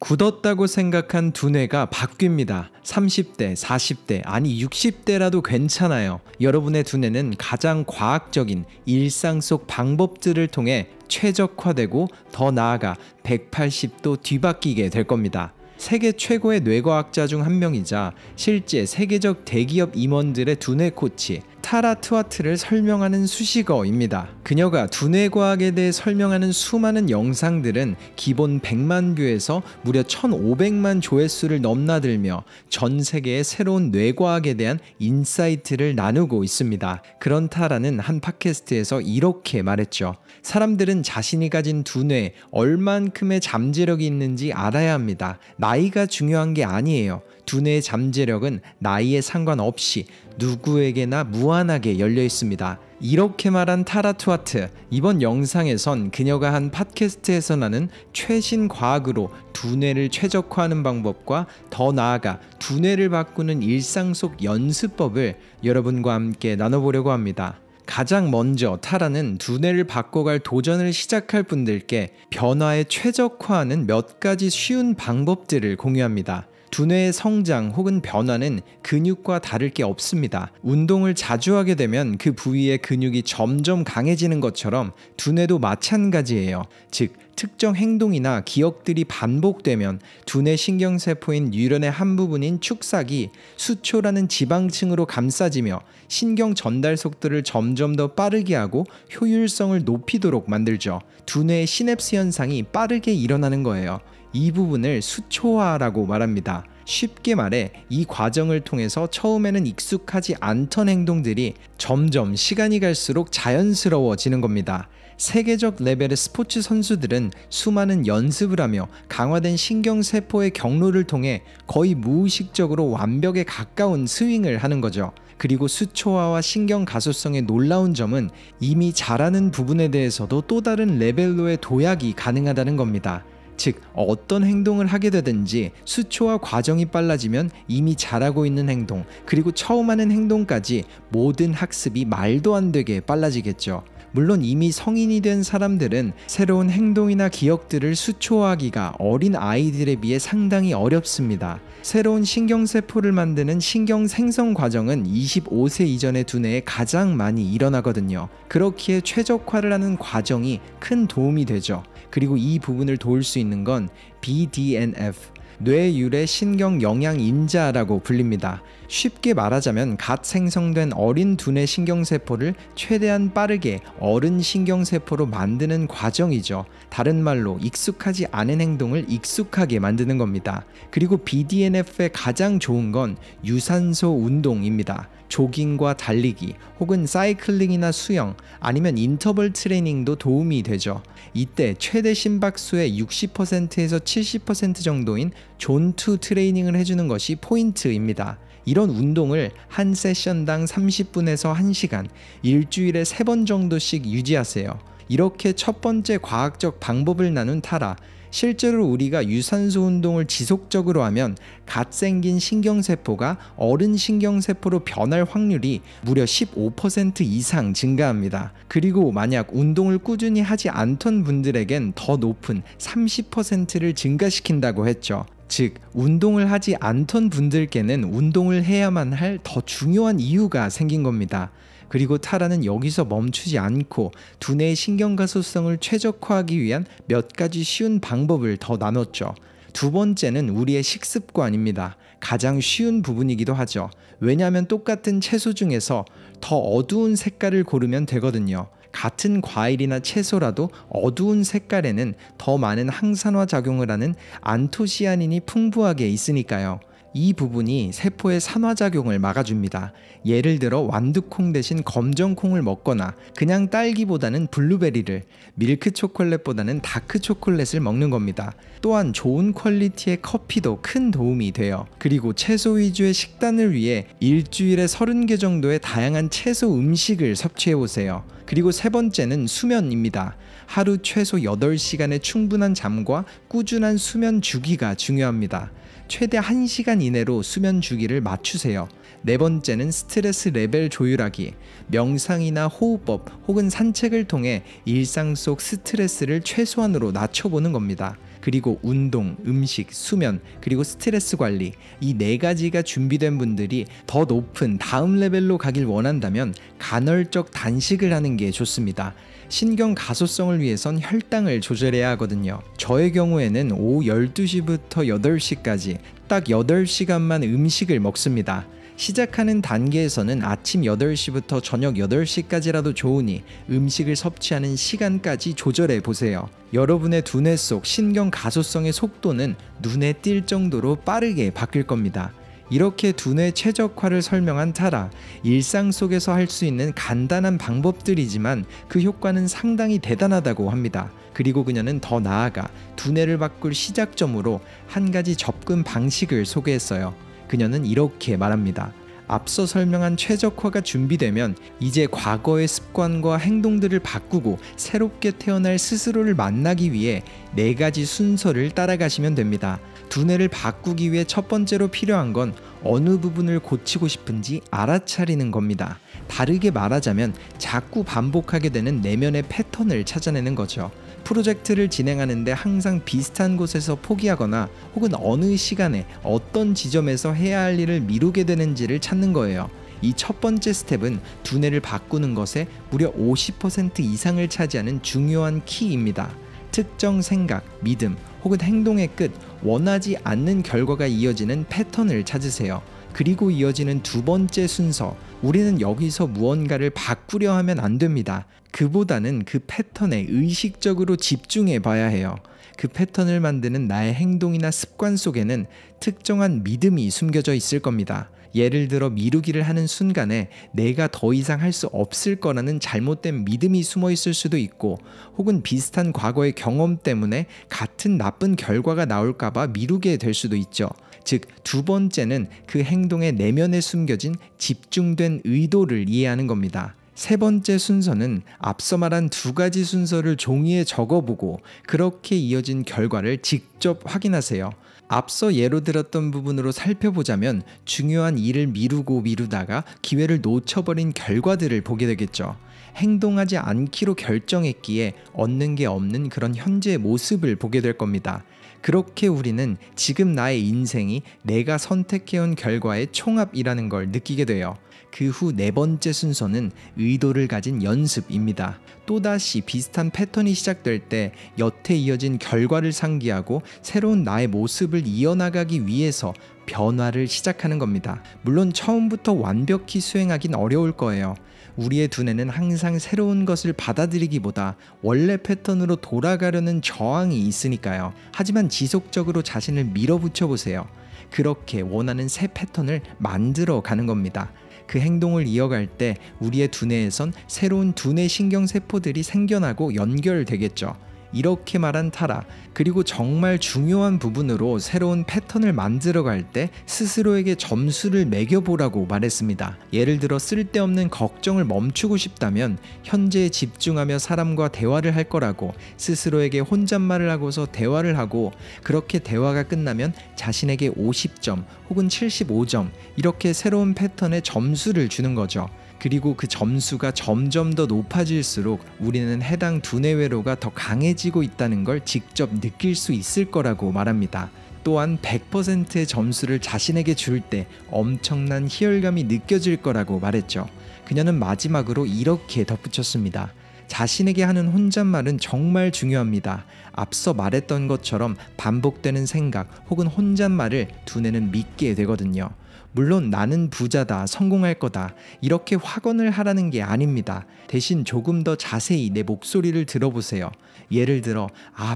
굳었다고 생각한 두뇌가 바뀝니다. 30대, 40대, 아니 60대라도 괜찮아요. 여러분의 두뇌는 가장 과학적인 일상 속 방법들을 통해 최적화되고 더 나아가 180도 뒤바뀌게 될 겁니다. 세계 최고의 뇌과학자 중 한 명이자 실제 세계적 대기업 임원들의 두뇌 코치 타라 트와트를 설명하는 수식어입니다. 그녀가 두뇌과학에 대해 설명하는 수많은 영상들은 기본 100만 뷰에서 무려 1500만 조회수를 넘나들며 전 세계의 새로운 뇌과학에 대한 인사이트를 나누고 있습니다. 그런 타라는 한 팟캐스트에서 이렇게 말했죠. 사람들은 자신이 가진 두뇌에 얼만큼의 잠재력이 있는지 알아야 합니다. 나이가 중요한 게 아니에요. 두뇌의 잠재력은 나이에 상관없이 누구에게나 무한하게 열려 있습니다. 이렇게 말한 타라 트와트, 이번 영상에선 그녀가 한 팟캐스트에서 나는 최신 과학으로 두뇌를 최적화하는 방법과 더 나아가 두뇌를 바꾸는 일상 속 연습법을 여러분과 함께 나눠보려고 합니다. 가장 먼저 타라는 두뇌를 바꿔갈 도전을 시작할 분들께 변화에 최적화하는 몇 가지 쉬운 방법들을 공유합니다. 두뇌의 성장 혹은 변화는 근육과 다를 게 없습니다. 운동을 자주 하게 되면 그 부위의 근육이 점점 강해지는 것처럼 두뇌도 마찬가지예요. 즉, 특정 행동이나 기억들이 반복되면 두뇌 신경세포인 뉴런의 한 부분인 축삭이 수초라는 지방층으로 감싸지며 신경 전달 속도를 점점 더 빠르게 하고 효율성을 높이도록 만들죠. 두뇌의 시냅스 현상이 빠르게 일어나는 거예요. 이 부분을 수초화라고 말합니다. 쉽게 말해 이 과정을 통해서 처음에는 익숙하지 않던 행동들이 점점 시간이 갈수록 자연스러워지는 겁니다. 세계적 레벨의 스포츠 선수들은 수많은 연습을 하며 강화된 신경세포의 경로를 통해 거의 무의식적으로 완벽에 가까운 스윙을 하는 거죠. 그리고 수초화와 신경 가소성의 놀라운 점은 이미 잘하는 부분에 대해서도 또 다른 레벨로의 도약이 가능하다는 겁니다. 즉, 어떤 행동을 하게 되든지 수초화 과정이 빨라지면 이미 잘하고 있는 행동, 그리고 처음 하는 행동까지 모든 학습이 말도 안 되게 빨라지겠죠. 물론 이미 성인이 된 사람들은 새로운 행동이나 기억들을 수초화하기가 어린 아이들에 비해 상당히 어렵습니다. 새로운 신경세포를 만드는 신경 생성 과정은 25세 이전의 두뇌에 가장 많이 일어나거든요. 그렇기에 최적화를 하는 과정이 큰 도움이 되죠. 그리고 이 부분을 도울 수 있는 건 BDNF, 뇌유래 신경 영양 인자라고 불립니다. 쉽게 말하자면 갓 생성된 어린 두뇌 신경세포를 최대한 빠르게 어른 신경세포로 만드는 과정이죠. 다른 말로 익숙하지 않은 행동을 익숙하게 만드는 겁니다. 그리고 BDNF의 가장 좋은 건 유산소 운동입니다. 조깅과 달리기 혹은 사이클링이나 수영 아니면 인터벌 트레이닝도 도움이 되죠. 이때 최대 심박수의 60%에서 70% 정도인 존2 트레이닝을 해주는 것이 포인트입니다. 이런 운동을 한 세션당 30분에서 1시간, 일주일에 3번 정도씩 유지하세요. 이렇게 첫 번째 과학적 방법을 나눈 타라. 실제로 우리가 유산소 운동을 지속적으로 하면 갓 생긴 신경세포가 어른 신경세포로 변할 확률이 무려 15% 이상 증가합니다. 그리고 만약 운동을 꾸준히 하지 않던 분들에겐 더 높은 30%를 증가시킨다고 했죠. 즉, 운동을 하지 않던 분들께는 운동을 해야만 할 더 중요한 이유가 생긴 겁니다. 그리고 타라는 여기서 멈추지 않고 두뇌의 신경가소성을 최적화하기 위한 몇 가지 쉬운 방법을 더 나눴죠. 두 번째는 우리의 식습관입니다. 가장 쉬운 부분이기도 하죠. 왜냐하면 똑같은 채소 중에서 더 어두운 색깔을 고르면 되거든요. 같은 과일이나 채소라도 어두운 색깔에는 더 많은 항산화 작용을 하는 안토시아닌이 풍부하게 있으니까요. 이 부분이 세포의 산화작용을 막아줍니다. 예를 들어 완두콩 대신 검정콩을 먹거나 그냥 딸기보다는 블루베리를, 밀크 초콜릿보다는 다크 초콜릿을 먹는 겁니다. 또한 좋은 퀄리티의 커피도 큰 도움이 돼요. 그리고 채소 위주의 식단을 위해 일주일에 30개 정도의 다양한 채소 음식을 섭취해보세요. 그리고 세 번째는 수면입니다. 하루 최소 8시간의 충분한 잠과 꾸준한 수면 주기가 중요합니다. 최대 1시간 이내로 수면 주기를 맞추세요. 네 번째는 스트레스 레벨 조율하기. 명상이나 호흡법 혹은 산책을 통해 일상 속 스트레스를 최소한으로 낮춰보는 겁니다. 그리고 운동, 음식, 수면, 그리고 스트레스 관리, 이 4가지가 준비된 분들이 더 높은 다음 레벨로 가길 원한다면 간헐적 단식을 하는 게 좋습니다. 신경 가소성을 위해선 혈당을 조절해야 하거든요. 저의 경우에는 오후 12시부터 8시까지 딱 8시간만 음식을 먹습니다. 시작하는 단계에서는 아침 8시부터 저녁 8시까지라도 좋으니 음식을 섭취하는 시간까지 조절해 보세요. 여러분의 두뇌 속 신경 가소성의 속도는 눈에 띌 정도로 빠르게 바뀔 겁니다. 이렇게 두뇌 최적화를 설명한 타라, 일상 속에서 할 수 있는 간단한 방법들이지만 그 효과는 상당히 대단하다고 합니다. 그리고 그녀는 더 나아가 두뇌를 바꿀 시작점으로 한 가지 접근 방식을 소개했어요. 그녀는 이렇게 말합니다. 앞서 설명한 최적화가 준비되면 이제 과거의 습관과 행동들을 바꾸고 새롭게 태어날 스스로를 만나기 위해 4가지 순서를 따라가시면 됩니다. 두뇌를 바꾸기 위해 첫 번째로 필요한 건 어느 부분을 고치고 싶은지 알아차리는 겁니다. 다르게 말하자면 자꾸 반복하게 되는 내면의 패턴을 찾아내는 거죠. 프로젝트를 진행하는데 항상 비슷한 곳에서 포기하거나 혹은 어느 시간에 어떤 지점에서 해야 할 일을 미루게 되는지를 찾는 거예요. 이 첫 번째 스텝은 두뇌를 바꾸는 것에 무려 50% 이상을 차지하는 중요한 키입니다. 특정 생각, 믿음 혹은 행동의 끝, 원하지 않는 결과가 이어지는 패턴을 찾으세요. 그리고 이어지는 두 번째 순서, 우리는 여기서 무언가를 바꾸려 하면 안 됩니다. 그보다는 그 패턴에 의식적으로 집중해 봐야 해요. 그 패턴을 만드는 나의 행동이나 습관 속에는 특정한 믿음이 숨겨져 있을 겁니다. 예를 들어 미루기를 하는 순간에 내가 더 이상 할 수 없을 거라는 잘못된 믿음이 숨어 있을 수도 있고, 혹은 비슷한 과거의 경험 때문에 같은 나쁜 결과가 나올까봐 미루게 될 수도 있죠. 즉, 두 번째는 그 행동의 내면에 숨겨진 집중된 의도를 이해하는 겁니다. 세 번째 순서는 앞서 말한 2가지 순서를 종이에 적어보고 그렇게 이어진 결과를 직접 확인하세요. 앞서 예로 들었던 부분으로 살펴보자면 중요한 일을 미루다가 기회를 놓쳐버린 결과들을 보게 되겠죠. 행동하지 않기로 결정했기에 얻는 게 없는 그런 현재의 모습을 보게 될 겁니다. 그렇게 우리는 지금 나의 인생이 내가 선택해온 결과의 총합이라는 걸 느끼게 돼요. 그 후 4번째 순서는 의도를 가진 연습입니다. 또다시 비슷한 패턴이 시작될 때 여태 이어진 결과를 상기하고 새로운 나의 모습을 이어나가기 위해서 변화를 시작하는 겁니다. 물론 처음부터 완벽히 수행하긴 어려울 거예요. 우리의 두뇌는 항상 새로운 것을 받아들이기보다 원래 패턴으로 돌아가려는 저항이 있으니까요. 하지만 지속적으로 자신을 밀어붙여 보세요. 그렇게 원하는 새 패턴을 만들어 가는 겁니다. 그 행동을 이어갈 때 우리의 두뇌에선 새로운 두뇌 신경세포들이 생겨나고 연결되겠죠. 이렇게 말한 타라, 그리고 정말 중요한 부분으로 새로운 패턴을 만들어갈 때 스스로에게 점수를 매겨보라고 말했습니다. 예를 들어 쓸데없는 걱정을 멈추고 싶다면 현재에 집중하며 사람과 대화를 할 거라고 스스로에게 혼잣말을 하고서 대화를 하고, 그렇게 대화가 끝나면 자신에게 50점 혹은 75점 이렇게 새로운 패턴에 점수를 주는 거죠. 그리고 그 점수가 점점 더 높아질수록 우리는 해당 두뇌회로가 더 강해지고 있다는 걸 직접 느낄 수 있을 거라고 말합니다. 또한 100%의 점수를 자신에게 줄 때 엄청난 희열감이 느껴질 거라고 말했죠. 그녀는 마지막으로 이렇게 덧붙였습니다. 자신에게 하는 혼잣말은 정말 중요합니다. 앞서 말했던 것처럼 반복되는 생각 혹은 혼잣말을 두뇌는 믿게 되거든요. 물론 나는 부자다, 성공할 거다 이렇게 확언을 하라는 게 아닙니다. 대신 조금 더 자세히 내 목소리를 들어보세요. 예를 들어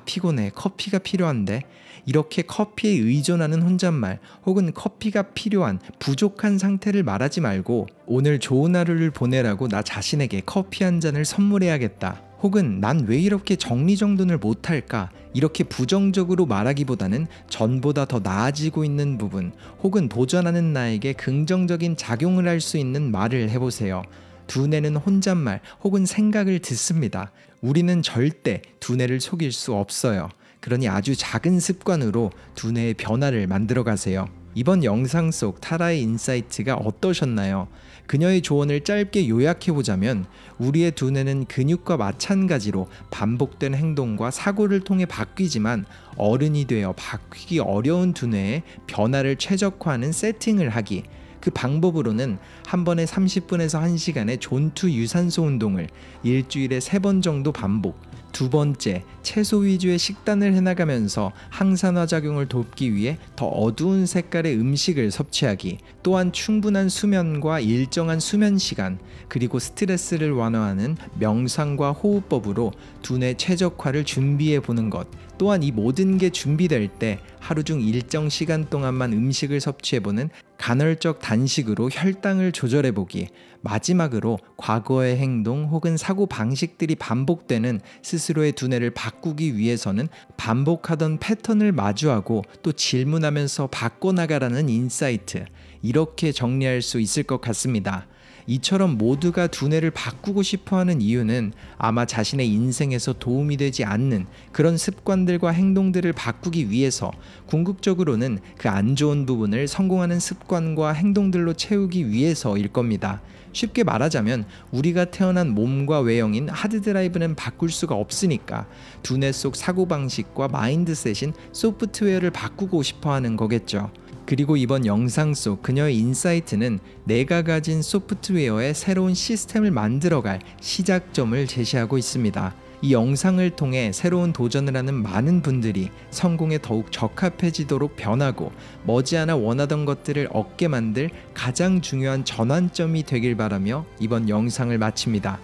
피곤해, 커피가 필요한데, 이렇게 커피에 의존하는 혼잣말 혹은 커피가 필요한 부족한 상태를 말하지 말고 오늘 좋은 하루를 보내라고 나 자신에게 커피 한 잔을 선물해야겠다, 혹은 난 왜 이렇게 정리정돈을 못할까, 이렇게 부정적으로 말하기보다는 전보다 더 나아지고 있는 부분 혹은 도전하는 나에게 긍정적인 작용을 할 수 있는 말을 해보세요. 두뇌는 혼잣말 혹은 생각을 듣습니다. 우리는 절대 두뇌를 속일 수 없어요. 그러니 아주 작은 습관으로 두뇌의 변화를 만들어 가세요. 이번 영상 속 타라의 인사이트가 어떠셨나요? 그녀의 조언을 짧게 요약해보자면 우리의 두뇌는 근육과 마찬가지로 반복된 행동과 사고를 통해 바뀌지만 어른이 되어 바뀌기 어려운 두뇌에 변화를 최적화하는 세팅을 하기, 그 방법으로는 한 번에 30분에서 1시간의 존투 유산소 운동을 일주일에 3번 정도 반복, 두 번째, 채소 위주의 식단을 해나가면서 항산화 작용을 돕기 위해 더 어두운 색깔의 음식을 섭취하기, 또한 충분한 수면과 일정한 수면 시간, 그리고 스트레스를 완화하는 명상과 호흡법으로 두뇌 최적화를 준비해 보는 것, 또한 이 모든 게 준비될 때 하루 중 일정 시간 동안만 음식을 섭취해보는 간헐적 단식으로 혈당을 조절해보기, 마지막으로 과거의 행동 혹은 사고 방식들이 반복되는 스스로의 두뇌를 바꾸기 위해서는 반복하던 패턴을 마주하고 또 질문하면서 바꿔나가라는 인사이트, 이렇게 정리할 수 있을 것 같습니다. 이처럼 모두가 두뇌를 바꾸고 싶어하는 이유는 아마 자신의 인생에서 도움이 되지 않는 그런 습관들과 행동들을 바꾸기 위해서, 궁극적으로는 그 안 좋은 부분을 성공하는 습관과 행동들로 채우기 위해서일 겁니다. 쉽게 말하자면 우리가 태어난 몸과 외형인 하드드라이브는 바꿀 수가 없으니까 두뇌 속 사고방식과 마인드셋인 소프트웨어를 바꾸고 싶어하는 거겠죠. 그리고 이번 영상 속 그녀의 인사이트는 내가 가진 소프트웨어의 새로운 시스템을 만들어갈 시작점을 제시하고 있습니다. 이 영상을 통해 새로운 도전을 하는 많은 분들이 성공에 더욱 적합해지도록 변하고 머지않아 원하던 것들을 얻게 만들 가장 중요한 전환점이 되길 바라며 이번 영상을 마칩니다.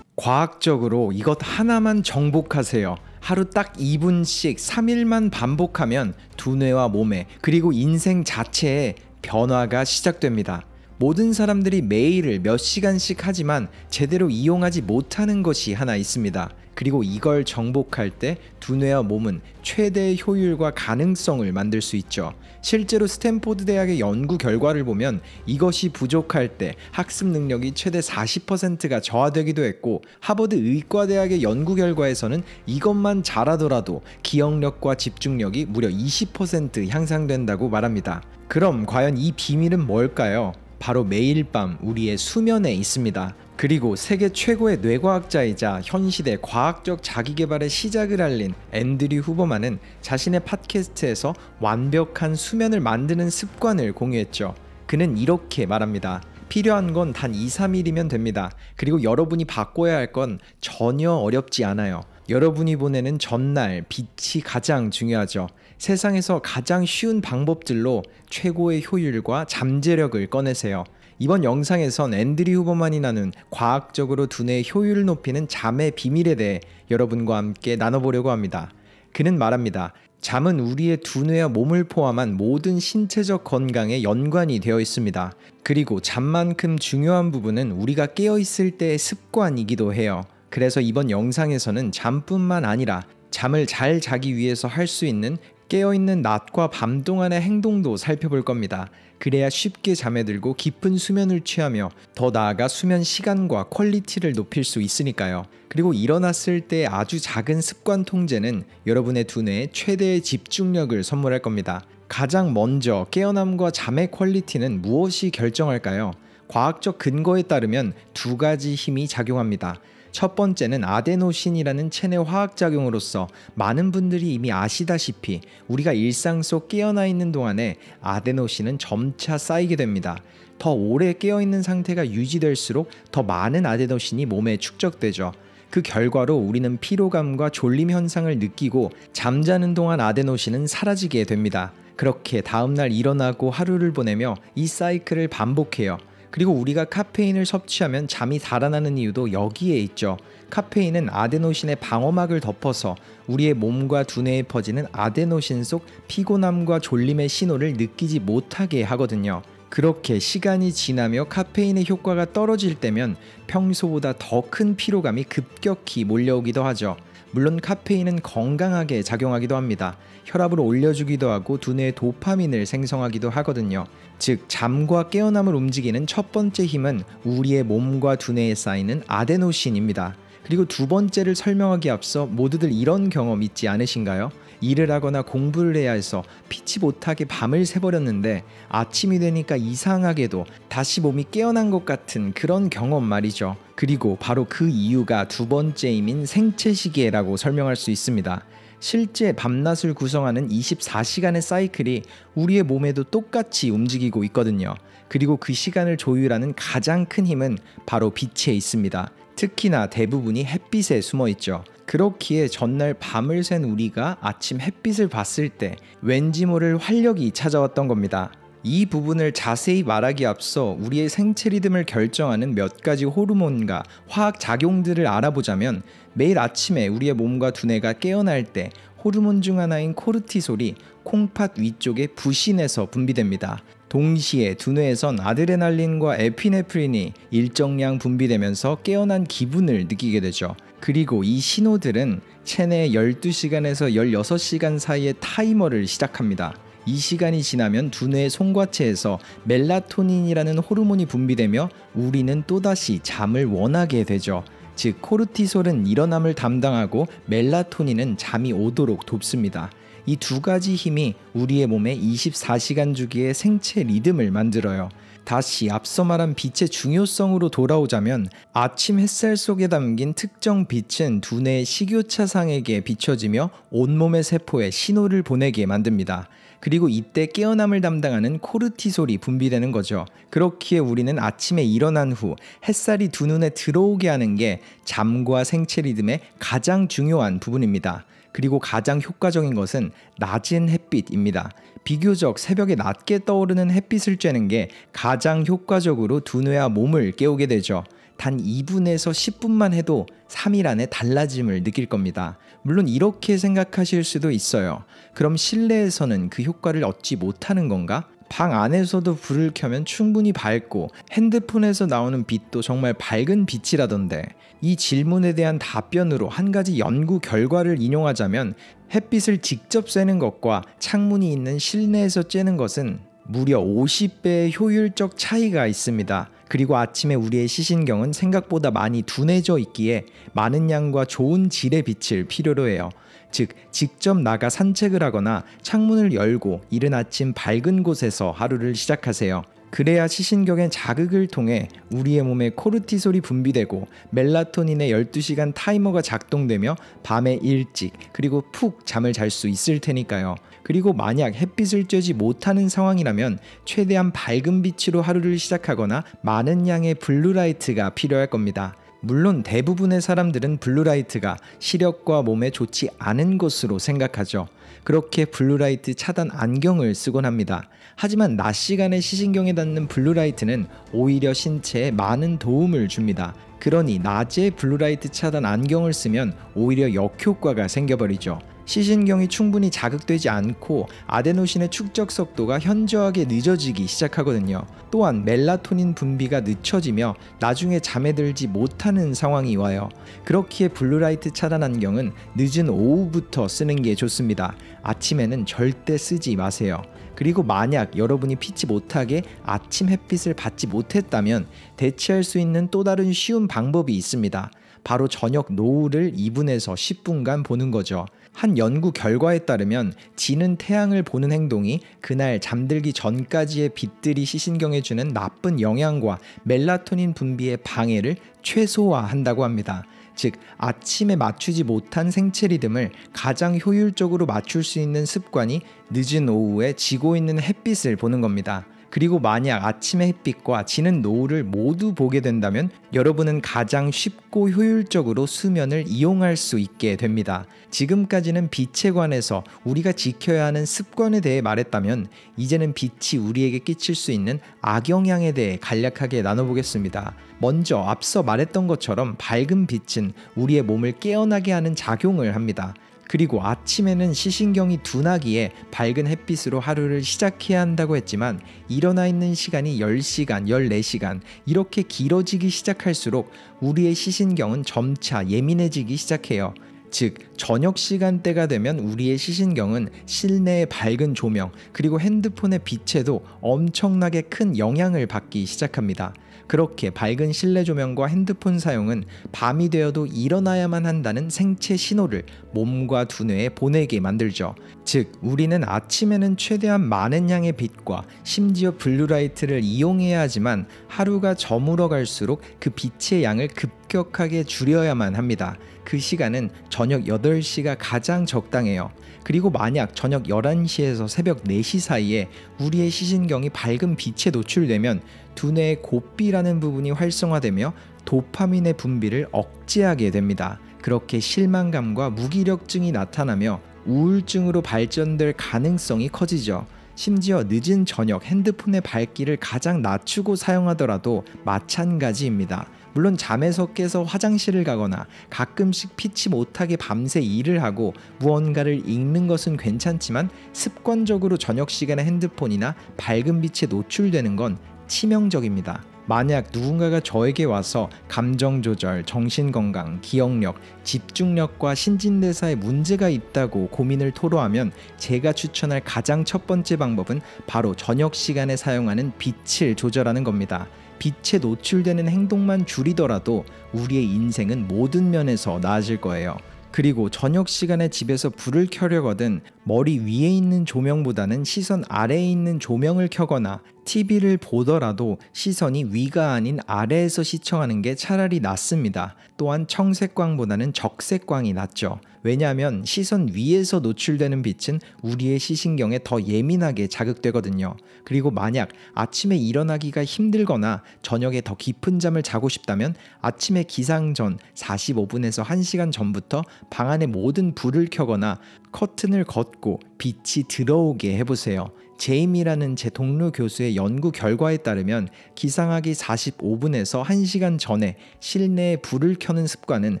과학적으로 이것 하나만 정복하세요. 하루 딱 2분씩 3일만 반복하면 두뇌와 몸에, 그리고 인생 자체에 변화가 시작됩니다. 모든 사람들이 매일을 몇 시간씩 하지만 제대로 이용하지 못하는 것이 하나 있습니다. 그리고 이걸 정복할 때 두뇌와 몸은 최대의 효율과 가능성을 만들 수 있죠. 실제로 스탠포드 대학의 연구 결과를 보면 이것이 부족할 때 학습 능력이 최대 40%가 저하되기도 했고, 하버드 의과대학의 연구 결과에서는 이것만 잘하더라도 기억력과 집중력이 무려 20% 향상된다고 말합니다. 그럼 과연 이 비밀은 뭘까요? 바로 매일 밤 우리의 수면에 있습니다. 그리고 세계 최고의 뇌과학자이자 현 시대 과학적 자기개발의 시작을 알린 앤드류 후버만은 자신의 팟캐스트에서 완벽한 수면을 만드는 습관을 공유했죠. 그는 이렇게 말합니다. 필요한 건 단 2-3일이면 됩니다. 그리고 여러분이 바꿔야 할 건 전혀 어렵지 않아요. 여러분이 보내는 전날 빛이 가장 중요하죠. 세상에서 가장 쉬운 방법들로 최고의 효율과 잠재력을 꺼내세요. 이번 영상에선 앤드류 후버만이 나눈 과학적으로 두뇌의 효율을 높이는 잠의 비밀에 대해 여러분과 함께 나눠보려고 합니다. 그는 말합니다. 잠은 우리의 두뇌와 몸을 포함한 모든 신체적 건강에 연관이 되어 있습니다. 그리고 잠만큼 중요한 부분은 우리가 깨어있을 때의 습관이기도 해요. 그래서 이번 영상에서는 잠뿐만 아니라 잠을 잘 자기 위해서 할 수 있는 깨어있는 낮과 밤 동안의 행동도 살펴볼 겁니다. 그래야 쉽게 잠에 들고 깊은 수면을 취하며 더 나아가 수면 시간과 퀄리티를 높일 수 있으니까요. 그리고 일어났을 때 아주 작은 습관 통제는 여러분의 두뇌에 최대의 집중력을 선물할 겁니다. 가장 먼저 깨어남과 잠의 퀄리티는 무엇이 결정할까요? 과학적 근거에 따르면 두 가지 힘이 작용합니다. 첫 번째는 아데노신이라는 체내 화학작용으로서 많은 분들이 이미 아시다시피 우리가 일상 속 깨어나 있는 동안에 아데노신은 점차 쌓이게 됩니다. 더 오래 깨어있는 상태가 유지될수록 더 많은 아데노신이 몸에 축적되죠. 그 결과로 우리는 피로감과 졸림 현상을 느끼고 잠자는 동안 아데노신은 사라지게 됩니다. 그렇게 다음날 일어나고 하루를 보내며 이 사이클을 반복해요. 그리고 우리가 카페인을 섭취하면 잠이 달아나는 이유도 여기에 있죠. 카페인은 아데노신의 방어막을 덮어서 우리의 몸과 두뇌에 퍼지는 아데노신 속 피곤함과 졸림의 신호를 느끼지 못하게 하거든요. 그렇게 시간이 지나며 카페인의 효과가 떨어질 때면 평소보다 더 큰 피로감이 급격히 몰려오기도 하죠. 물론 카페인은 건강하게 작용하기도 합니다. 혈압을 올려주기도 하고 두뇌에 도파민을 생성하기도 하거든요. 즉 잠과 깨어남을 움직이는 첫 번째 힘은 우리의 몸과 두뇌에 쌓이는 아데노신입니다. 그리고 두 번째를 설명하기 앞서 모두들 이런 경험 있지 않으신가요? 일을 하거나 공부를 해야 해서 피치 못하게 밤을 새버렸는데 아침이 되니까 이상하게도 다시 몸이 깨어난 것 같은 그런 경험 말이죠. 그리고 바로 그 이유가 두 번째임인 생체시계라고 설명할 수 있습니다. 실제 밤낮을 구성하는 24시간의 사이클이 우리의 몸에도 똑같이 움직이고 있거든요. 그리고 그 시간을 조율하는 가장 큰 힘은 바로 빛에 있습니다. 특히나 대부분이 햇빛에 숨어 있죠. 그렇기에 전날 밤을 샌 우리가 아침 햇빛을 봤을 때 왠지 모를 활력이 찾아왔던 겁니다. 이 부분을 자세히 말하기 앞서 우리의 생체 리듬을 결정하는 몇 가지 호르몬과 화학 작용들을 알아보자면, 매일 아침에 우리의 몸과 두뇌가 깨어날 때 호르몬 중 하나인 코르티솔이 콩팥 위쪽의 부신에서 분비됩니다. 동시에 두뇌에선 아드레날린과 에피네프린이 일정량 분비되면서 깨어난 기분을 느끼게 되죠. 그리고 이 신호들은 체내 12시간에서 16시간 사이의 타이머를 시작합니다. 이 시간이 지나면 두뇌의 송과체에서 멜라토닌이라는 호르몬이 분비되며 우리는 또다시 잠을 원하게 되죠. 즉 코르티솔은 일어남을 담당하고 멜라토닌은 잠이 오도록 돕습니다. 이 두 가지 힘이 우리의 몸의 24시간 주기의 생체 리듬을 만들어요. 다시 앞서 말한 빛의 중요성으로 돌아오자면, 아침 햇살 속에 담긴 특정 빛은 두뇌의 식유차상에게 비춰지며 온몸의 세포에 신호를 보내게 만듭니다. 그리고 이때 깨어남을 담당하는 코르티솔이 분비되는 거죠. 그렇기에 우리는 아침에 일어난 후 햇살이 두 눈에 들어오게 하는 게 잠과 생체 리듬의 가장 중요한 부분입니다. 그리고 가장 효과적인 것은 낮은 햇빛입니다. 비교적 새벽에 낮게 떠오르는 햇빛을 쬐는 게 가장 효과적으로 두뇌와 몸을 깨우게 되죠. 단 2분에서 10분만 해도 3일 안에 달라짐을 느낄 겁니다. 물론 이렇게 생각하실 수도 있어요. 그럼 실내에서는 그 효과를 얻지 못하는 건가? 방 안에서도 불을 켜면 충분히 밝고 핸드폰에서 나오는 빛도 정말 밝은 빛이라던데, 이 질문에 대한 답변으로 한 가지 연구 결과를 인용하자면, 햇빛을 직접 쐬는 것과 창문이 있는 실내에서 쬐는 것은 무려 50배의 효율적 차이가 있습니다. 그리고 아침에 우리의 시신경은 생각보다 많이 둔해져 있기에 많은 양과 좋은 질의 빛을 필요로 해요. 즉 직접 나가 산책을 하거나 창문을 열고 이른 아침 밝은 곳에서 하루를 시작하세요. 그래야 시신경의 자극을 통해 우리의 몸에 코르티솔이 분비되고 멜라토닌의 12시간 타이머가 작동되며 밤에 일찍 그리고 푹 잠을 잘 수 있을 테니까요. 그리고 만약 햇빛을 쬐지 못하는 상황이라면 최대한 밝은 빛으로 하루를 시작하거나 많은 양의 블루라이트가 필요할 겁니다. 물론 대부분의 사람들은 블루라이트가 시력과 몸에 좋지 않은 것으로 생각하죠. 그렇게 블루라이트 차단 안경을 쓰곤 합니다. 하지만 낮 시간에 시신경에 닿는 블루라이트는 오히려 신체에 많은 도움을 줍니다. 그러니 낮에 블루라이트 차단 안경을 쓰면 오히려 역효과가 생겨버리죠. 시신경이 충분히 자극되지 않고 아데노신의 축적 속도가 현저하게 늦어지기 시작하거든요. 또한 멜라토닌 분비가 늦춰지며 나중에 잠에 들지 못하는 상황이 와요. 그렇기에 블루라이트 차단 안경은 늦은 오후부터 쓰는 게 좋습니다. 아침에는 절대 쓰지 마세요. 그리고 만약 여러분이 피치 못하게 아침 햇빛을 받지 못했다면 대체할 수 있는 또 다른 쉬운 방법이 있습니다. 바로 저녁 노을을 2분에서 10분간 보는 거죠. 한 연구 결과에 따르면 지는 태양을 보는 행동이 그날 잠들기 전까지의 빛들이 시신경에 주는 나쁜 영향과 멜라토닌 분비의 방해를 최소화한다고 합니다. 즉 아침에 맞추지 못한 생체 리듬을 가장 효율적으로 맞출 수 있는 습관이 늦은 오후에 지고 있는 햇빛을 보는 겁니다. 그리고 만약 아침의 햇빛과 지는 노을을 모두 보게 된다면 여러분은 가장 쉽고 효율적으로 수면을 이용할 수 있게 됩니다. 지금까지는 빛에 관해서 우리가 지켜야 하는 습관에 대해 말했다면, 이제는 빛이 우리에게 끼칠 수 있는 악영향에 대해 간략하게 나눠보겠습니다. 먼저 앞서 말했던 것처럼 밝은 빛은 우리의 몸을 깨어나게 하는 작용을 합니다. 그리고 아침에는 시신경이 둔하기에 밝은 햇빛으로 하루를 시작해야 한다고 했지만, 일어나 있는 시간이 10시간, 14시간 이렇게 길어지기 시작할수록 우리의 시신경은 점차 예민해지기 시작해요. 즉 저녁 시간대가 되면 우리의 시신경은 실내의 밝은 조명 그리고 핸드폰의 빛에도 엄청나게 큰 영향을 받기 시작합니다. 그렇게 밝은 실내 조명과 핸드폰 사용은 밤이 되어도 일어나야만 한다는 생체 신호를 몸과 두뇌에 보내게 만들죠. 즉 우리는 아침에는 최대한 많은 양의 빛과 심지어 블루라이트를 이용해야 하지만 하루가 저물어 갈수록 그 빛의 양을 급격하게 줄여야만 합니다. 그 시간은 저녁 8시가 가장 적당해요. 그리고 만약 저녁 11시에서 새벽 4시 사이에 우리의 시신경이 밝은 빛에 노출되면 두뇌의 고삐라는 부분이 활성화되며 도파민의 분비를 억제하게 됩니다. 그렇게 실망감과 무기력증이 나타나며 우울증으로 발전될 가능성이 커지죠. 심지어 늦은 저녁 핸드폰의 밝기를 가장 낮추고 사용하더라도 마찬가지입니다. 물론 잠에서 깨서 화장실을 가거나 가끔씩 피치 못하게 밤새 일을 하고 무언가를 읽는 것은 괜찮지만 습관적으로 저녁 시간에 핸드폰이나 밝은 빛에 노출되는 건 치명적입니다. 만약 누군가가 저에게 와서 감정 조절, 정신건강, 기억력, 집중력과 신진대사에 문제가 있다고 고민을 토로하면 제가 추천할 가장 첫 번째 방법은 바로 저녁 시간에 사용하는 빛을 조절하는 겁니다. 빛에 노출되는 행동만 줄이더라도 우리의 인생은 모든 면에서 나아질 거예요. 그리고 저녁 시간에 집에서 불을 켜려거든 머리 위에 있는 조명보다는 시선 아래에 있는 조명을 켜거나 TV를 보더라도 시선이 위가 아닌 아래에서 시청하는 게 차라리 낫습니다. 또한 청색광보다는 적색광이 낫죠. 왜냐하면 시선 위에서 노출되는 빛은 우리의 시신경에 더 예민하게 자극되거든요. 그리고 만약 아침에 일어나기가 힘들거나 저녁에 더 깊은 잠을 자고 싶다면 아침에 기상 전 45분에서 1시간 전부터 방 안의 모든 불을 켜거나 커튼을 걷고 빛이 들어오게 해보세요. 제임이라는 제 동료 교수의 연구 결과에 따르면 기상하기 45분에서 1시간 전에 실내에 불을 켜는 습관은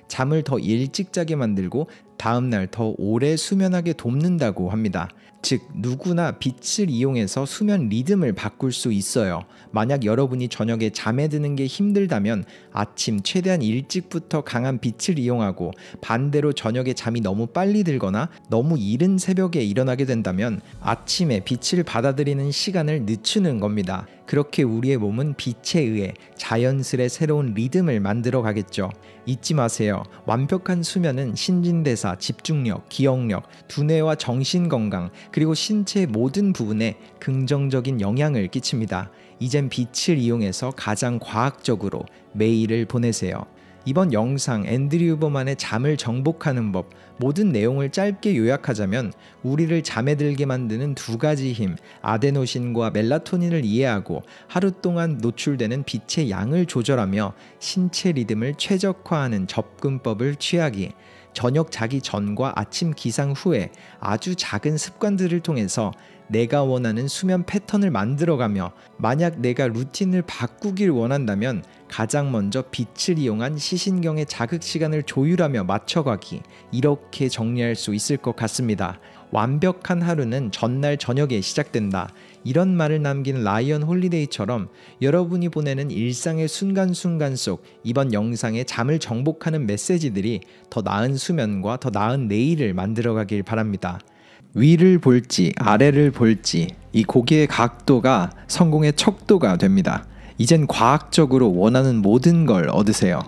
잠을 더 일찍 자게 만들고 다음날 더 오래 수면하게 돕는다고 합니다. 즉 누구나 빛을 이용해서 수면 리듬을 바꿀 수 있어요. 만약 여러분이 저녁에 잠에 드는 게 힘들다면 아침 최대한 일찍부터 강한 빛을 이용하고 반대로 저녁에 잠이 너무 빨리 들거나 너무 이른 새벽에 일어나게 된다면 아침에 빛을 받아들이는 시간을 늦추는 겁니다. 그렇게 우리의 몸은 빛에 의해 자연스레 새로운 리듬을 만들어 가겠죠. 잊지 마세요. 완벽한 수면은 신진대사, 집중력, 기억력, 두뇌와 정신건강 그리고 신체의 모든 부분에 긍정적인 영향을 끼칩니다. 이젠 빛을 이용해서 가장 과학적으로 매일을 보내세요. 이번 영상 앤드류 후버만의 잠을 정복하는 법 모든 내용을 짧게 요약하자면 우리를 잠에 들게 만드는 두 가지 힘 아데노신과 멜라토닌을 이해하고 하루 동안 노출되는 빛의 양을 조절하며 신체 리듬을 최적화하는 접근법을 취하기, 저녁 자기 전과 아침 기상 후에 아주 작은 습관들을 통해서 내가 원하는 수면 패턴을 만들어가며 만약 내가 루틴을 바꾸길 원한다면 가장 먼저 빛을 이용한 시신경의 자극 시간을 조율하며 맞춰가기, 이렇게 정리할 수 있을 것 같습니다. 완벽한 하루는 전날 저녁에 시작된다. 이런 말을 남긴 라이언 홀리데이처럼 여러분이 보내는 일상의 순간순간 속 이번 영상의 잠을 정복하는 메시지들이 더 나은 수면과 더 나은 내일을 만들어가길 바랍니다. 위를 볼지 아래를 볼지 이 고개의 각도가 성공의 척도가 됩니다. 이젠 과학적으로 원하는 모든 걸 얻으세요.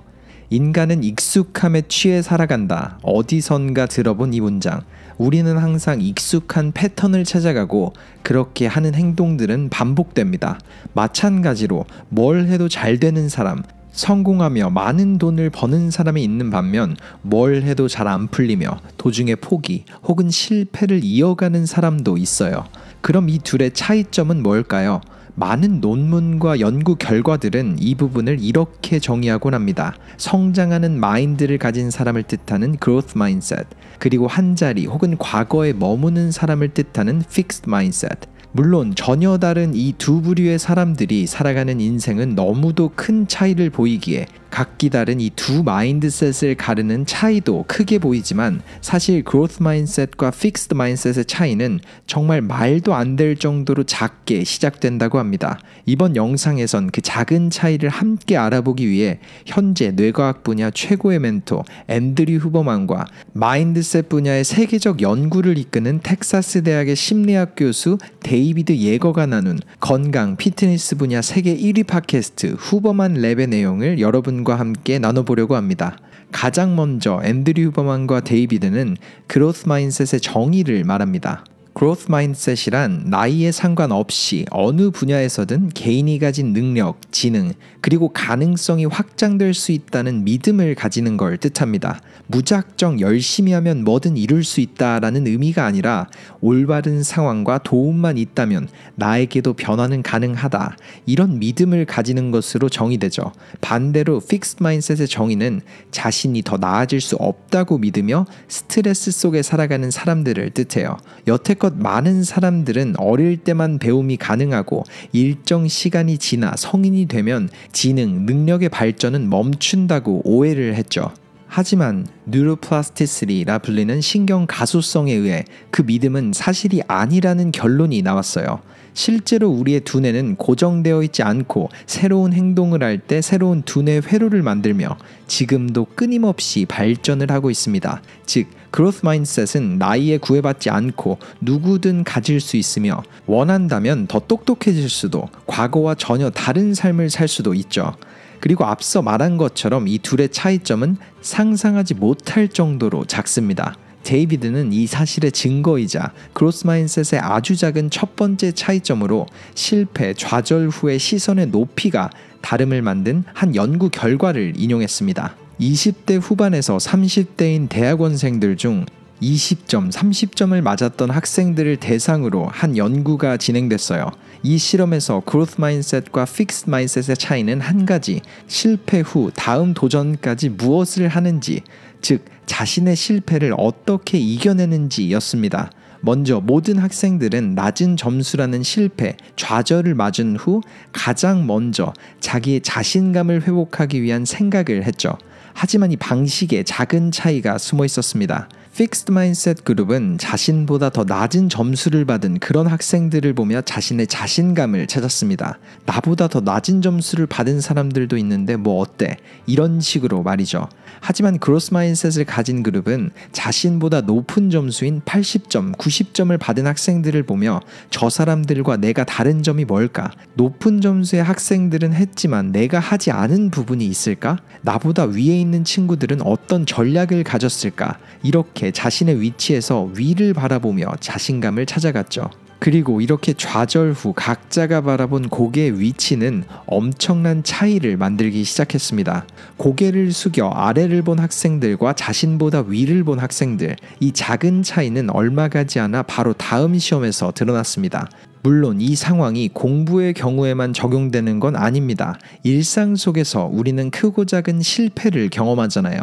인간은 익숙함에 취해 살아간다. 어디선가 들어본 이 문장. 우리는 항상 익숙한 패턴을 찾아가고 그렇게 하는 행동들은 반복됩니다. 마찬가지로 뭘 해도 잘 되는 사람, 성공하며 많은 돈을 버는 사람이 있는 반면 뭘 해도 잘 안 풀리며 도중에 포기 혹은 실패를 이어가는 사람도 있어요. 그럼 이 둘의 차이점은 뭘까요? 많은 논문과 연구 결과들은 이 부분을 이렇게 정의하곤 합니다. 성장하는 마인드를 가진 사람을 뜻하는 growth mindset, 그리고 한자리 혹은 과거에 머무는 사람을 뜻하는 fixed mindset. 물론 전혀 다른 이 두 부류의 사람들이 살아가는 인생은 너무도 큰 차이를 보이기에 각기 다른 이 두 마인드셋을 가르는 차이도 크게 보이지만 사실 growth mindset과 fixed mindset의 차이는 정말 말도 안 될 정도로 작게 시작된다고 합니다. 이번 영상에선 그 작은 차이를 함께 알아보기 위해 현재 뇌과학 분야 최고의 멘토 앤드류 후버만과 마인드셋 분야의 세계적 연구를 이끄는 텍사스 대학의 심리학 교수 데이비드 예거가 나눈 건강 피트니스 분야 세계 1위 팟캐스트 후버만 랩의 내용을 여러분과 함께 나눠보려고 합니다. 가장 먼저 앤드류 후버만과 데이비드는 그로스 마인셋의 정의를 말합니다. growth mindset이란 나이에 상관없이 어느 분야에서든 개인이 가진 능력, 지능, 그리고 가능성이 확장될 수 있다는 믿음을 가지는 걸 뜻합니다. 무작정 열심히 하면 뭐든 이룰 수 있다라는 의미가 아니라 올바른 상황과 도움만 있다면 나에게도 변화는 가능하다. 이런 믿음을 가지는 것으로 정의되죠. 반대로 fixed mindset의 정의는 자신이 더 나아질 수 없다고 믿으며 스트레스 속에 살아가는 사람들을 뜻해요. 여태껏 많은 사람들은 어릴 때만 배움이 가능하고 일정 시간이 지나 성인이 되면 지능, 능력의 발전은 멈춘다고 오해를 했죠. 하지만 뉴로플라스티시티라 불리는 신경 가소성에 의해 그 믿음은 사실이 아니라는 결론이 나왔어요. 실제로 우리의 두뇌는 고정되어 있지 않고 새로운 행동을 할 때 새로운 두뇌 회로를 만들며 지금도 끊임없이 발전을 하고 있습니다. 즉, growth mindset은 나이에 구애받지 않고 누구든 가질 수 있으며 원한다면 더 똑똑해질 수도 과거와 전혀 다른 삶을 살 수도 있죠. 그리고 앞서 말한 것처럼 이 둘의 차이점은 상상하지 못할 정도로 작습니다. 데이비드는 이 사실의 증거이자 그로스 마인셋의 아주 작은 첫 번째 차이점으로 실패, 좌절 후의 시선의 높이가 다름을 만든 한 연구 결과를 인용했습니다. 20대 후반에서 30대인 대학원생들 중 20점, 30점을 맞았던 학생들을 대상으로 한 연구가 진행됐어요. 이 실험에서 growth mindset과 fixed mindset의 차이는 한 가지, 실패 후 다음 도전까지 무엇을 하는지, 즉 자신의 실패를 어떻게 이겨내는지였습니다. 먼저 모든 학생들은 낮은 점수라는 실패, 좌절을 맞은 후 가장 먼저 자기의 자신감을 회복하기 위한 생각을 했죠. 하지만 이 방식에 작은 차이가 숨어 있었습니다. Fixed Mindset 그룹은 자신보다 더 낮은 점수를 받은 그런 학생들을 보며 자신의 자신감을 찾았습니다. 나보다 더 낮은 점수를 받은 사람들도 있는데 뭐 어때? 이런 식으로 말이죠. 하지만 Growth Mindset을 가진 그룹은 자신보다 높은 점수인 80점, 90점을 받은 학생들을 보며 저 사람들과 내가 다른 점이 뭘까? 높은 점수의 학생들은 했지만 내가 하지 않은 부분이 있을까? 나보다 위에 있는 친구들은 어떤 전략을 가졌을까? 이렇게 자신의 위치에서 위를 바라보며 자신감을 찾아갔죠. 그리고 이렇게 좌절 후 각자가 바라본 고개의 위치는 엄청난 차이를 만들기 시작했습니다. 고개를 숙여 아래를 본 학생들과 자신보다 위를 본 학생들, 이 작은 차이는 얼마 가지 않아 바로 다음 시험에서 드러났습니다. 물론 이 상황이 공부의 경우에만 적용되는 건 아닙니다. 일상 속에서 우리는 크고 작은 실패를 경험하잖아요.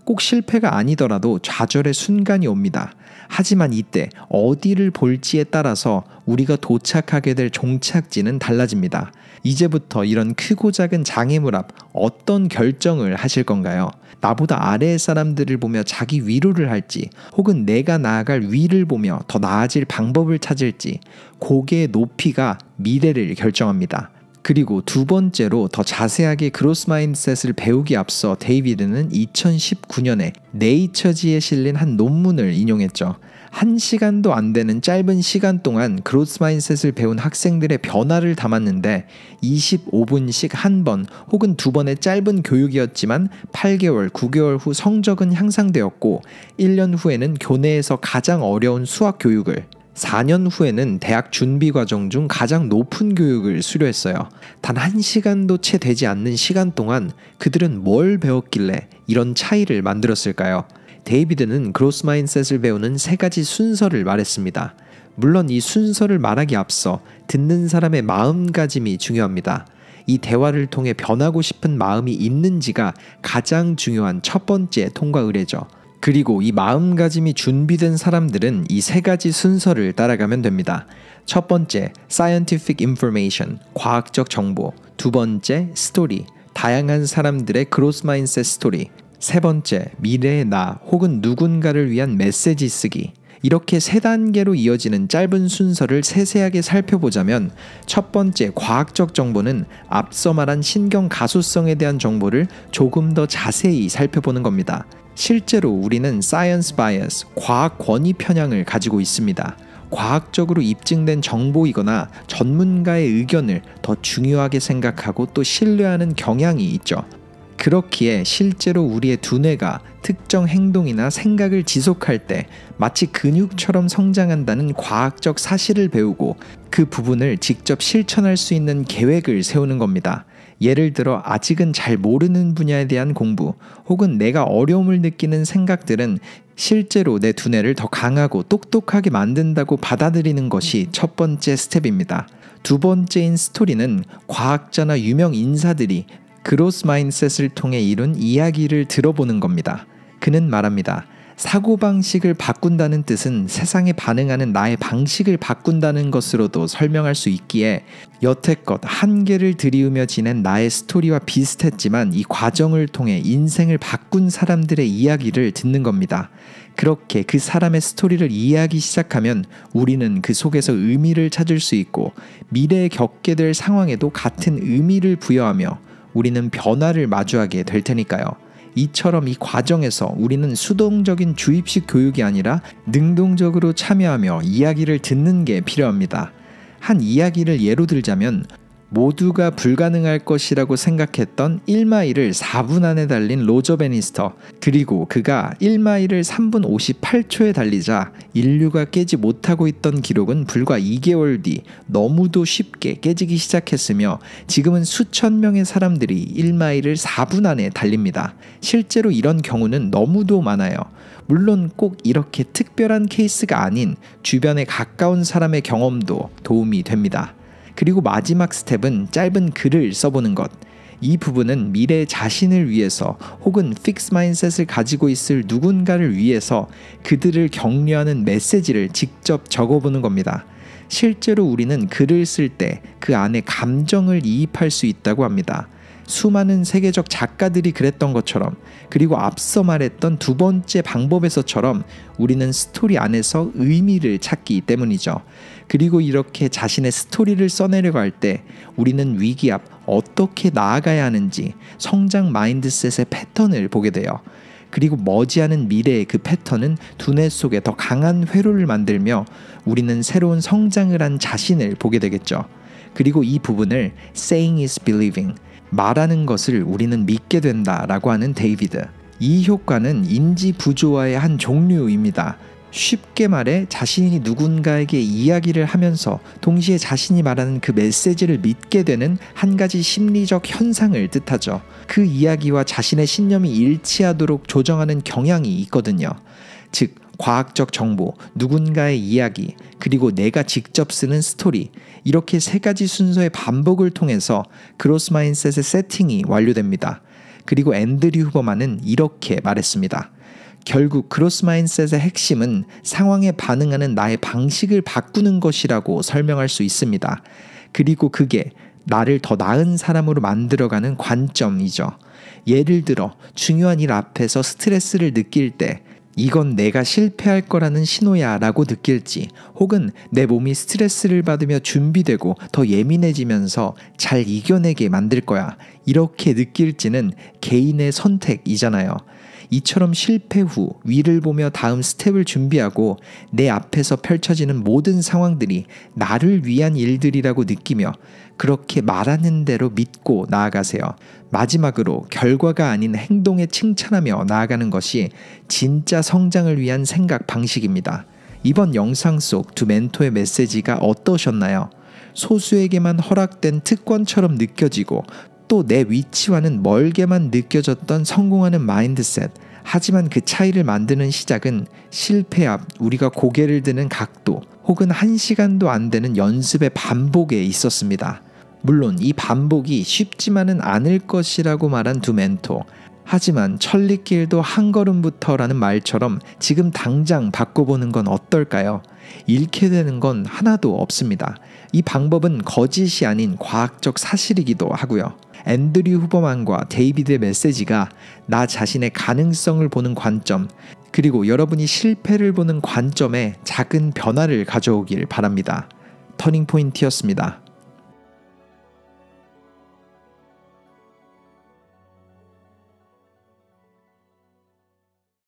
꼭 실패가 아니더라도 좌절의 순간이 옵니다. 하지만 이때 어디를 볼지에 따라서 우리가 도착하게 될 종착지는 달라집니다. 이제부터 이런 크고 작은 장애물 앞 어떤 결정을 하실 건가요? 나보다 아래의 사람들을 보며 자기 위로를 할지, 혹은 내가 나아갈 위를 보며 더 나아질 방법을 찾을지, 고개의 높이가 미래를 결정합니다. 그리고 두 번째로 더 자세하게 그로스 마인드셋을 배우기 앞서 데이비드는 2019년에 네이처지에 실린 한 논문을 인용했죠. 1시간도 안 되는 짧은 시간 동안 그로스 마인드셋을 배운 학생들의 변화를 담았는데 25분씩 한 번 혹은 두 번의 짧은 교육이었지만 8개월, 9개월 후 성적은 향상되었고 1년 후에는 교내에서 가장 어려운 수학 교육을, 4년 후에는 대학 준비 과정 중 가장 높은 교육을 수료했어요. 단 1시간도 채 되지 않는 시간 동안 그들은 뭘 배웠길래 이런 차이를 만들었을까요? 데이비드는 그로스 마인셋을 배우는 3가지 순서를 말했습니다. 물론 이 순서를 말하기 앞서 듣는 사람의 마음가짐이 중요합니다. 이 대화를 통해 변하고 싶은 마음이 있는지가 가장 중요한 첫 번째 통과 의례죠. 그리고 이 마음가짐이 준비된 사람들은 이 3가지 순서를 따라가면 됩니다. 첫 번째, scientific information, 과학적 정보. 두 번째, story, 다양한 사람들의 그로스 마인셋 스토리. 세 번째, 미래의 나 혹은 누군가를 위한 메시지 쓰기. 이렇게 세 단계로 이어지는 짧은 순서를 세세하게 살펴보자면, 첫 번째 과학적 정보는 앞서 말한 신경 가소성에 대한 정보를 조금 더 자세히 살펴보는 겁니다. 실제로 우리는 사이언스 바이어스, 과학 권위 편향을 가지고 있습니다. 과학적으로 입증된 정보이거나 전문가의 의견을 더 중요하게 생각하고 또 신뢰하는 경향이 있죠. 그렇기에 실제로 우리의 두뇌가 특정 행동이나 생각을 지속할 때 마치 근육처럼 성장한다는 과학적 사실을 배우고 그 부분을 직접 실천할 수 있는 계획을 세우는 겁니다. 예를 들어 아직은 잘 모르는 분야에 대한 공부 혹은 내가 어려움을 느끼는 생각들은 실제로 내 두뇌를 더 강하고 똑똑하게 만든다고 받아들이는 것이 첫 번째 스텝입니다. 두 번째인 스토리는 과학자나 유명 인사들이 그로스 마인셋을 통해 이룬 이야기를 들어보는 겁니다. 그는 말합니다. 사고방식을 바꾼다는 뜻은 세상에 반응하는 나의 방식을 바꾼다는 것으로도 설명할 수 있기에 여태껏 한계를 들이우며 지낸 나의 스토리와 비슷했지만 이 과정을 통해 인생을 바꾼 사람들의 이야기를 듣는 겁니다. 그렇게 그 사람의 스토리를 이해하기 시작하면 우리는 그 속에서 의미를 찾을 수 있고 미래에 겪게 될 상황에도 같은 의미를 부여하며 우리는 변화를 마주하게 될 테니까요. 이처럼 이 과정에서 우리는 수동적인 주입식 교육이 아니라 능동적으로 참여하며 이야기를 듣는 게 필요합니다. 한 이야기를 예로 들자면 모두가 불가능할 것이라고 생각했던 1마일을 4분 안에 달린 로저 베니스터, 그리고 그가 1마일을 3분 58초에 달리자 인류가 깨지 못하고 있던 기록은 불과 2개월 뒤 너무도 쉽게 깨지기 시작했으며 지금은 수천 명의 사람들이 1마일을 4분 안에 달립니다. 실제로 이런 경우는 너무도 많아요. 물론 꼭 이렇게 특별한 케이스가 아닌 주변에 가까운 사람의 경험도 도움이 됩니다. 그리고 마지막 스텝은 짧은 글을 써보는 것. 이 부분은 미래 자신을 위해서 혹은 픽스 마인셋을 가지고 있을 누군가를 위해서 그들을 격려하는 메시지를 직접 적어보는 겁니다. 실제로 우리는 글을 쓸 때 그 안에 감정을 이입할 수 있다고 합니다. 수많은 세계적 작가들이 그랬던 것처럼, 그리고 앞서 말했던 두 번째 방법에서처럼 우리는 스토리 안에서 의미를 찾기 때문이죠. 그리고 이렇게 자신의 스토리를 써내려고 할 때 우리는 위기 앞 어떻게 나아가야 하는지 성장 마인드셋의 패턴을 보게 돼요. 그리고 머지않은 미래의 그 패턴은 두뇌 속에 더 강한 회로를 만들며 우리는 새로운 성장을 한 자신을 보게 되겠죠. 그리고 이 부분을 saying is believing, 말하는 것을 우리는 믿게 된다라고 하는 데이비드. 이 효과는 인지 부조화의 한 종류입니다. 쉽게 말해 자신이 누군가에게 이야기를 하면서 동시에 자신이 말하는 그 메시지를 믿게 되는 한 가지 심리적 현상을 뜻하죠. 그 이야기와 자신의 신념이 일치하도록 조정하는 경향이 있거든요. 즉 과학적 정보, 누군가의 이야기, 그리고 내가 직접 쓰는 스토리, 이렇게 세 가지 순서의 반복을 통해서 그로스 마인셋의 세팅이 완료됩니다. 그리고 앤드류 후버만은 이렇게 말했습니다. 결국 그로스 마인셋의 핵심은 상황에 반응하는 나의 방식을 바꾸는 것이라고 설명할 수 있습니다. 그리고 그게 나를 더 나은 사람으로 만들어가는 관점이죠. 예를 들어 중요한 일 앞에서 스트레스를 느낄 때 이건 내가 실패할 거라는 신호야 라고 느낄지, 혹은 내 몸이 스트레스를 받으며 준비되고 더 예민해지면서 잘 이겨내게 만들 거야 이렇게 느낄지는 개인의 선택이잖아요. 이처럼 실패 후 위를 보며 다음 스텝을 준비하고 내 앞에서 펼쳐지는 모든 상황들이 나를 위한 일들이라고 느끼며 그렇게 말하는 대로 믿고 나아가세요. 마지막으로 결과가 아닌 행동에 칭찬하며 나아가는 것이 진짜 성장을 위한 생각 방식입니다. 이번 영상 속 두 멘토의 메시지가 어떠셨나요? 소수에게만 허락된 특권처럼 느껴지고 또 내 위치와는 멀게만 느껴졌던 성공하는 마인드셋. 하지만 그 차이를 만드는 시작은 실패 앞 우리가 고개를 드는 각도 혹은 1시간도 안 되는 연습의 반복에 있었습니다. 물론 이 반복이 쉽지만은 않을 것이라고 말한 두 멘토. 하지만 천리길도 한 걸음부터라는 말처럼 지금 당장 바꿔보는 건 어떨까요? 잃게 되는 건 하나도 없습니다. 이 방법은 거짓이 아닌 과학적 사실이기도 하고요. 앤드류 후버만과 데이비드의 메시지가 나 자신의 가능성을 보는 관점, 그리고 여러분이 실패를 보는 관점에 작은 변화를 가져오길 바랍니다. 터닝포인트였습니다.